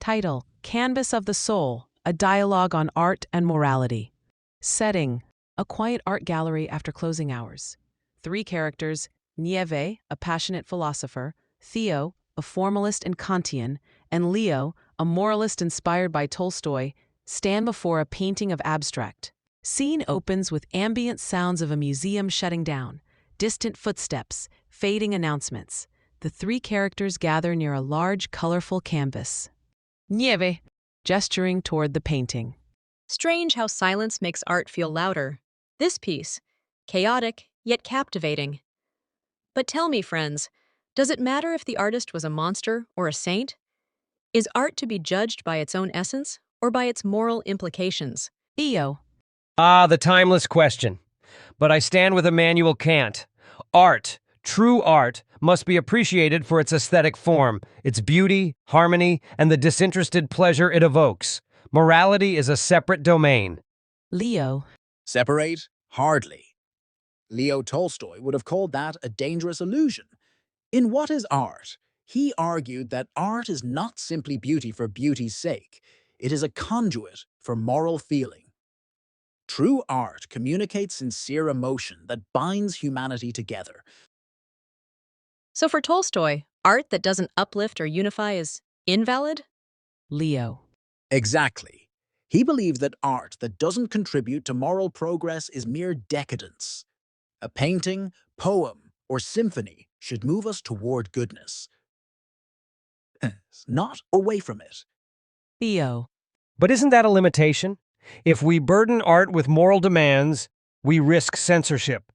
Title: Canvas of the Soul, a dialogue on art and morality. Setting: a quiet art gallery after closing hours. 3 characters: Nieve, a passionate philosopher; Theo, a formalist and Kantian; and Leo, a moralist inspired by Tolstoy, stand before a painting of abstract. Scene opens with ambient sounds of a museum shutting down, distant footsteps, fading announcements. The 3 characters gather near a large, colorful canvas. Nieve, gesturing toward the painting. Strange how silence makes art feel louder. This piece, chaotic yet captivating. But tell me, friends, does it matter if the artist was a monster or a saint? Is art to be judged by its own essence or by its moral implications? Theo. The timeless question. But I stand with Immanuel Kant. Art, true art, must be appreciated for its aesthetic form, its beauty, harmony, and the disinterested pleasure it evokes. Morality is a separate domain. Leo. Separate? Hardly. Leo Tolstoy would have called that a dangerous illusion. In What is Art? He argued that art is not simply beauty for beauty's sake. It is a conduit for moral feeling. True art communicates sincere emotion that binds humanity together. So for Tolstoy, art that doesn't uplift or unify is invalid? Leo. Exactly. He believed that art that doesn't contribute to moral progress is mere decadence. A painting, poem, or symphony should move us toward goodness, not away from it. Theo. But isn't that a limitation? If we burden art with moral demands, we risk censorship.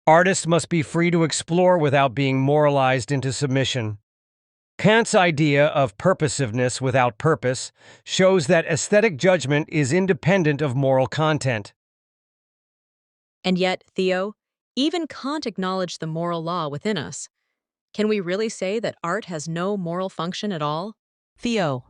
Artists must be free to explore without being moralized into submission. Kant's idea of purposiveness without purpose shows that aesthetic judgment is independent of moral content. And yet, Theo, even Kant acknowledged the moral law within us. Can we really say that art has no moral function at all? Theo.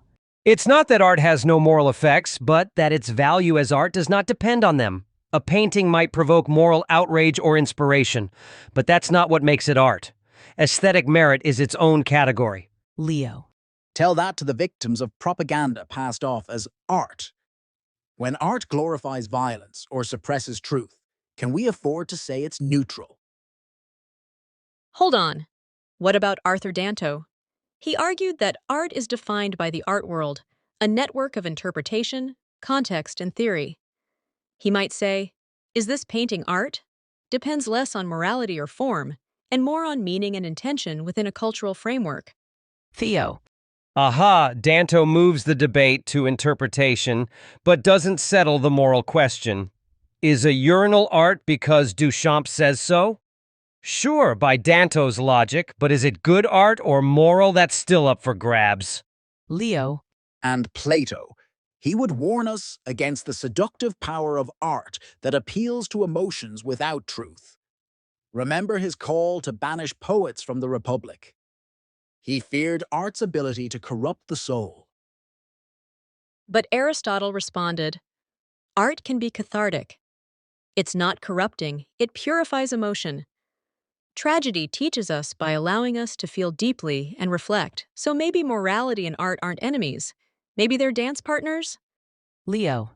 It's not that art has no moral effects, but that its value as art does not depend on them. A painting might provoke moral outrage or inspiration, but that's not what makes it art. Aesthetic merit is its own category. Leo. Tell that to the victims of propaganda passed off as art. When art glorifies violence or suppresses truth, can we afford to say it's neutral? Hold on. What about Arthur Danto? He argued that art is defined by the art world, a network of interpretation, context, and theory. He might say, is this painting art? Depends less on morality or form, and more on meaning and intention within a cultural framework. Theo. Aha, Danto moves the debate to interpretation, but doesn't settle the moral question. Is a urinal art because Duchamp says so? Sure, by Danto's logic, but is it good art or moral? That's still up for grabs. Leo. And Plato. He would warn us against the seductive power of art that appeals to emotions without truth. Remember his call to banish poets from the Republic. He feared art's ability to corrupt the soul. But Aristotle responded, art can be cathartic. It's not corrupting, it purifies emotion. Tragedy teaches us by allowing us to feel deeply and reflect, so maybe morality and art aren't enemies. Maybe they're dance partners? Leo.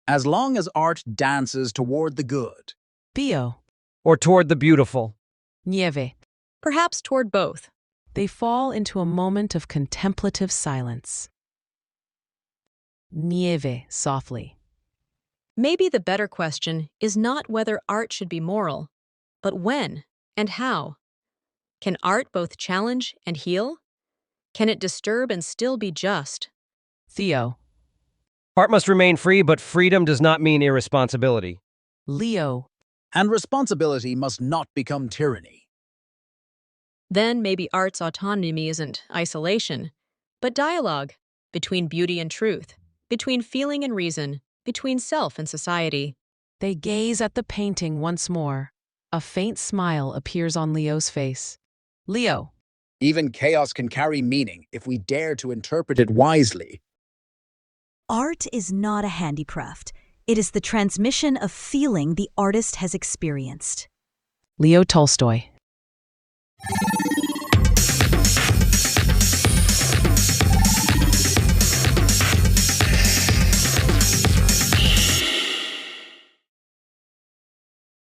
As long as art dances toward the good. Theo. Or toward the beautiful. Nieve. Perhaps toward both. They fall into a moment of contemplative silence. Nieve, softly. Maybe the better question is not whether art should be moral, but when and how. Can art both challenge and heal? Can it disturb and still be just? Theo. Art must remain free, but freedom does not mean irresponsibility. Leo. And responsibility must not become tyranny. Then maybe art's autonomy isn't isolation, but dialogue between beauty and truth, between feeling and reason, between self and society. They gaze at the painting once more. A faint smile appears on Leo's face. Leo. Even chaos can carry meaning if we dare to interpret it wisely. Art is not a handicraft. It is the transmission of feeling the artist has experienced. Leo Tolstoy.